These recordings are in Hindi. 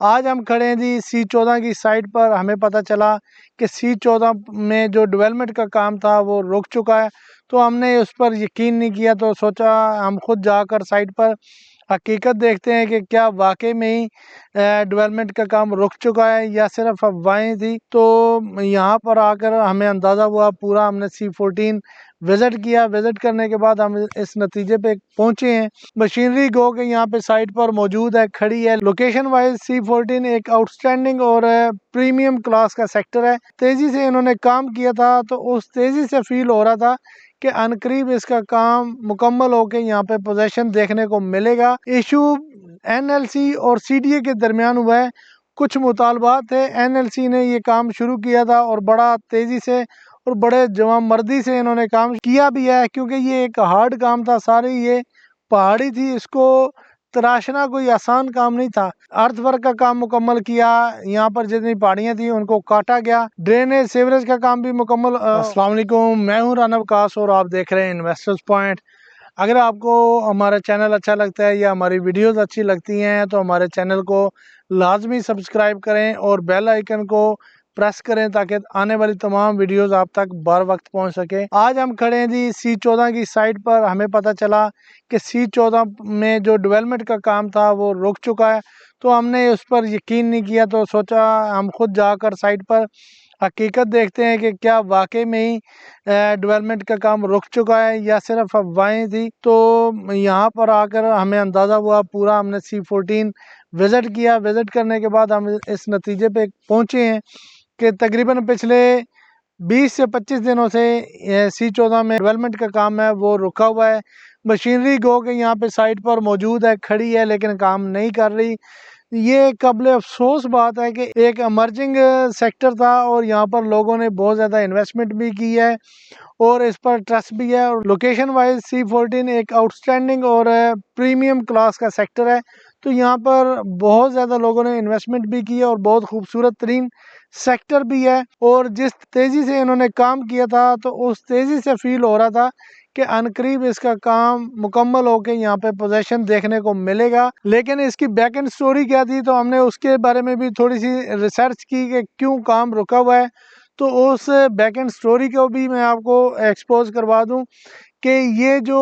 आज हम खड़े हैं जी C14 की साइट पर। हमें पता चला कि C14 में जो डेवलपमेंट का काम था वो रुक चुका है। तो हमने उस पर यकीन नहीं किया, तो सोचा हम खुद जाकर साइट पर हकीकत देखते हैं कि क्या वाकई में ही डेवलपमेंट का काम रुक चुका है या सिर्फ अफवाहें थी। तो यहाँ पर आकर हमें अंदाज़ा हुआ पूरा। हमने C14 विज़िट किया। विज़िट करने के बाद हम इस नतीजे पे पहुँचे हैं। मशीनरी गो के यहाँ पे साइट पर मौजूद है, खड़ी है। लोकेशन वाइज C14 एक आउटस्टैंडिंग और प्रीमियम क्लास का सेक्टर है। तेज़ी से इन्होंने काम किया था, तो उस तेज़ी से फील हो रहा था कि अनकरीब इसका काम मुकम्मल होकर यहाँ पे पोजेशन देखने को मिलेगा। इशू NLC और CDA के दरमियान हुआ है। कुछ मुतालबात थे, NLC ने ये काम शुरू किया था और बड़ा तेज़ी से और बड़े जवां मर्दी से इन्होंने काम किया भी है, क्योंकि ये एक हार्ड काम था। सारी ये पहाड़ी थी, इसको तराशना कोई आसान काम नहीं था। अर्थवर्क का काम मुकम्मल किया। यहाँ पर जितनी पहाड़ियाँ थी उनको काटा गया। ड्रेनेज सीवरेज का काम भी मुकम्मल। अस्सलाम वालेकुम, मैं हूँ राना वकास और आप देख रहे हैं इन्वेस्टर्स पॉइंट। अगर आपको हमारा चैनल अच्छा लगता है या हमारी वीडियोस अच्छी लगती हैं तो हमारे चैनल को लाजमी सब्सक्राइब करें और बेल आइकन को प्रेस करें ताकि आने वाली तमाम वीडियोस आप तक बर वक्त पहुंच सके। आज हम खड़े हैं जी C14 की साइट पर। हमें पता चला कि C14 में जो डेवलपमेंट का काम था वो रुक चुका है। तो हमने उस पर यकीन नहीं किया, तो सोचा हम खुद जाकर साइट पर हकीकत देखते हैं कि क्या वाकई में ही डेवलपमेंट का काम रुक चुका है या सिर्फ अफवाहें थी। तो यहाँ पर आकर हमें अंदाज़ा हुआ पूरा। हमने C14 विज़िट किया। विज़िट करने के बाद हम इस नतीजे पे पहुँचे हैं कि तकरीबन पिछले 20 से 25 दिनों से C14 में डेवलपमेंट का काम है वो रुका हुआ है। मशीनरी गो के यहाँ पे साइट पर मौजूद है, खड़ी है, लेकिन काम नहीं कर रही। ये काबिल अफसोस बात है कि एक इमर्जिंग सेक्टर था और यहाँ पर लोगों ने बहुत ज़्यादा इन्वेस्टमेंट भी की है और इस पर ट्रस्ट भी है। और लोकेशन वाइज C14 एक आउटस्टैंडिंग और प्रीमियम क्लास का सेक्टर है। तो यहाँ पर बहुत ज़्यादा लोगों ने इन्वेस्टमेंट भी की है और बहुत खूबसूरत तरीन सेक्टर भी है। और जिस तेज़ी से इन्होंने काम किया था, तो उस तेज़ी से फील हो रहा था कि अनकरीब इसका काम मुकम्मल होकर यहाँ पे पोजेशन देखने को मिलेगा। लेकिन इसकी बैक एंड स्टोरी क्या थी, तो हमने उसके बारे में भी थोड़ी सी रिसर्च की कि क्यों काम रुका हुआ है। तो उस बैक एंड स्टोरी को भी मैं आपको एक्सपोज करवा दूं कि ये जो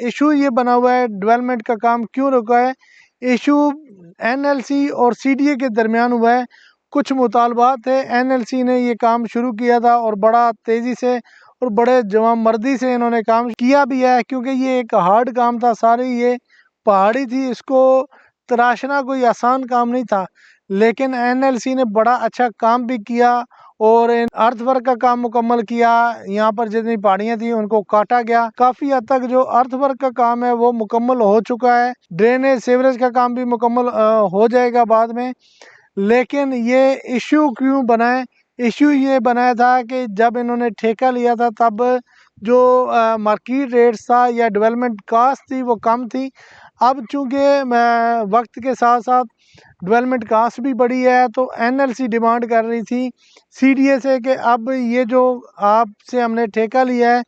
इशू ये बना हुआ है, डेवलपमेंट का काम क्यों रुका है। इशू NLC और CDA के दरमियान हुआ है। कुछ मुतालबात थे, NLC ने ये काम शुरू किया था और बड़ा तेज़ी से और बड़े जवां मर्दी से इन्होंने काम किया भी है, क्योंकि ये एक हार्ड काम था। सारी ये पहाड़ी थी, इसको तराशना कोई आसान काम नहीं था। लेकिन NLC ने बड़ा अच्छा काम भी किया और अर्थवर्क का काम मुकम्मल किया। यहाँ पर जितनी पहाड़ियाँ थी उनको काटा गया। काफ़ी हद तक जो अर्थवर्क का काम है वो मुकम्मल हो चुका है। ड्रेनेज सीवरेज का काम भी मुकम्मल हो जाएगा बाद में। लेकिन ये इशू क्यों बना है? इशू ये बनाया था कि जब इन्होंने ठेका लिया था तब जो मार्केट रेट्स था या डेवलपमेंट कास्ट थी वो कम थी। अब चूँकि वक्त के साथ साथ डेवलपमेंट कास्ट भी बढ़ी है, तो NLC डिमांड कर रही थी CDA से कि अब ये जो आपसे हमने ठेका लिया है,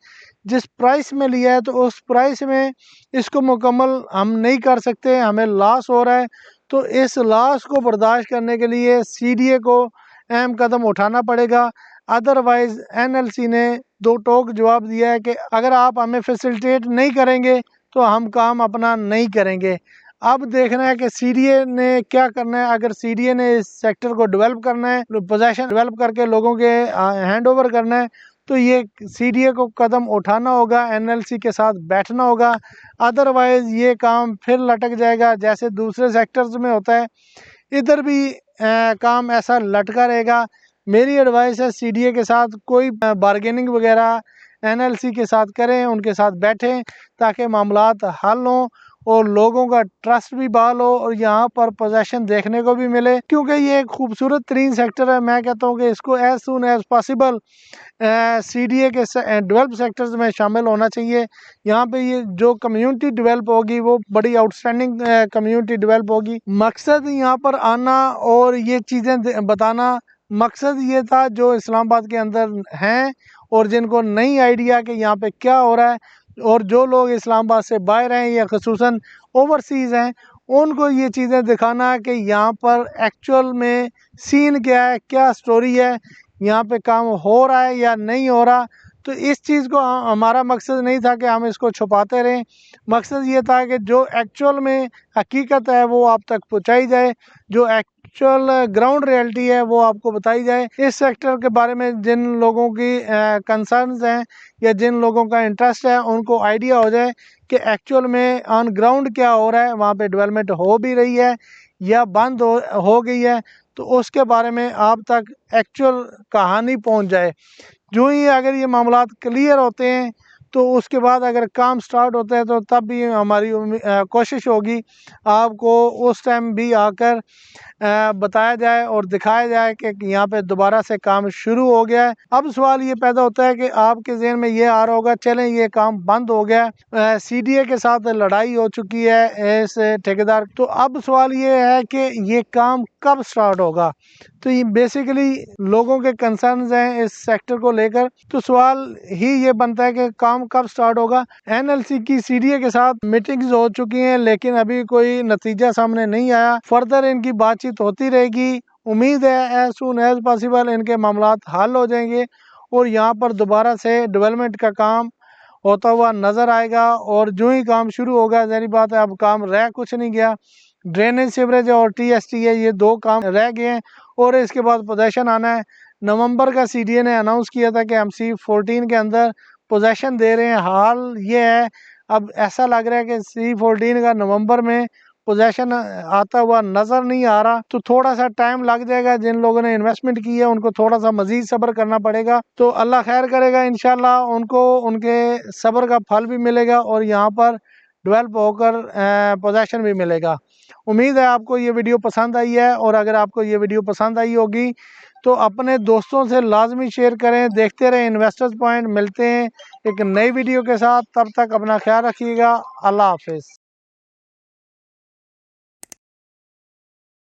जिस प्राइस में लिया है, तो उस प्राइस में इसको मुकम्मल हम नहीं कर सकते, हमें लॉस हो रहा है। तो इस लॉस को बर्दाश्त करने के लिए CDA को अहम कदम उठाना पड़ेगा। अदरवाइज़ NLC ने दो टोक जवाब दिया है कि अगर आप हमें फैसिलिटेट नहीं करेंगे तो हम काम अपना नहीं करेंगे। अब देखना है कि CDA ने क्या करना है। अगर CDA ने इस सेक्टर को डेवलप करना है, पोजीशन डेवलप करके लोगों के हैंड ओवर करना है, तो ये CDA को कदम उठाना होगा, NLC के साथ बैठना होगा। अदरवाइज़ ये काम फिर लटक जाएगा जैसे दूसरे सेक्टर्स में होता है। इधर भी काम ऐसा लटका रहेगा। मेरी एडवाइस है CDA के साथ कोई बारगेनिंग वगैरह NLC के साथ करें, उनके साथ बैठें ताकि मामलात हल हों और लोगों का ट्रस्ट भी बहाल हो और यहाँ पर पोजेशन देखने को भी मिले, क्योंकि ये एक खूबसूरत तरीन सेक्टर है। मैं कहता हूँ कि इसको as soon as possible CDA के डेवलप सेक्टर्स में शामिल होना चाहिए। यहाँ पे ये जो कम्युनिटी डेवलप होगी वो बड़ी आउटस्टैंडिंग कम्युनिटी डेवलप होगी। मकसद यहाँ पर आना और ये चीज़ें बताना, मकसद ये था जो इस्लामाबाद के अंदर हैं और जिनको नई आइडिया कि यहाँ पे क्या हो रहा है, और जो लोग इस्लामाबाद से बाहर हैं या ख़ुसूसन ओवरसीज़ हैं, उनको ये चीज़ें दिखाना कि यहाँ पर एक्चुअल में सीन क्या है, क्या स्टोरी है, यहाँ पे काम हो रहा है या नहीं हो रहा। तो इस चीज़ को हमारा मकसद नहीं था कि हम इसको छुपाते रहें, मकसद ये था कि जो एक्चुअल में हकीकत है वो आप तक पहुँचाई जाए, जो एक्चुअल ग्राउंड रियलिटी है वो आपको बताई जाए। इस सेक्टर के बारे में जिन लोगों की कंसर्न्स हैं या जिन लोगों का इंटरेस्ट है, उनको आइडिया हो जाए कि एक्चुअल में ऑन ग्राउंड क्या हो रहा है, वहाँ पे डेवलपमेंट हो भी रही है या बंद हो गई है, तो उसके बारे में आप तक एक्चुअल कहानी पहुँच जाए। जो ही अगर ये मामलात क्लियर होते हैं तो उसके बाद अगर काम स्टार्ट होता है तो तब भी हमारी कोशिश होगी आपको उस टाइम भी आकर बताया जाए और दिखाया जाए कि यहाँ पे दोबारा से काम शुरू हो गया है। अब सवाल ये पैदा होता है कि आपके ज़हन में ये आ रहा होगा चलें ये काम बंद हो गया, CDA के साथ लड़ाई हो चुकी है इस ठेकेदार। तो अब सवाल ये है कि ये काम कब स्टार्ट होगा। तो ये बेसिकली लोगों के कंसर्न्स हैं इस सेक्टर को लेकर। तो सवाल ही ये बनता है कि काम कब स्टार्ट होगा। NLC की CDA के साथ मीटिंग्स हो चुकी हैं लेकिन अभी कोई नतीजा सामने नहीं आया। फर्दर इनकी बातचीत होती रहेगी। उम्मीद है एज सून एज पॉसिबल इनके मामलात हल हो जाएंगे और यहाँ पर दोबारा से डेवलपमेंट का काम होता हुआ नज़र आएगा। और जो ही काम शुरू होगा, ज़ाहिर बात है अब काम रह कुछ नहीं गया। ड्रेनेज, सीवरेज और TST है, ये 2 काम रह गए हैं और इसके बाद पोजेशन आना है। नवंबर का CDA ने अनाउंस किया था कि MC14 के अंदर पोजेशन दे रहे हैं। हाल ये है, अब ऐसा लग रहा है कि C14 का नवंबर में पोजेशन आता हुआ नज़र नहीं आ रहा। तो थोड़ा सा टाइम लग जाएगा। जिन लोगों ने इन्वेस्टमेंट की है उनको थोड़ा सा मज़ीद सब्र करना पड़ेगा। तो अल्लाह खैर करेगा, इंशाल्लाह उनको उनके सब्र का फल भी मिलेगा और यहाँ पर डेवलप होकर पोजेशन भी मिलेगा। उम्मीद है आपको ये वीडियो पसंद आई है और अगर आपको ये वीडियो पसंद आई होगी तो अपने दोस्तों से लाजमी शेयर करें। देखते रहें इन्वेस्टर्स पॉइंट। मिलते हैं एक नई वीडियो के साथ, तब तक अपना ख्याल रखिएगा। अल्लाह हाफिज़।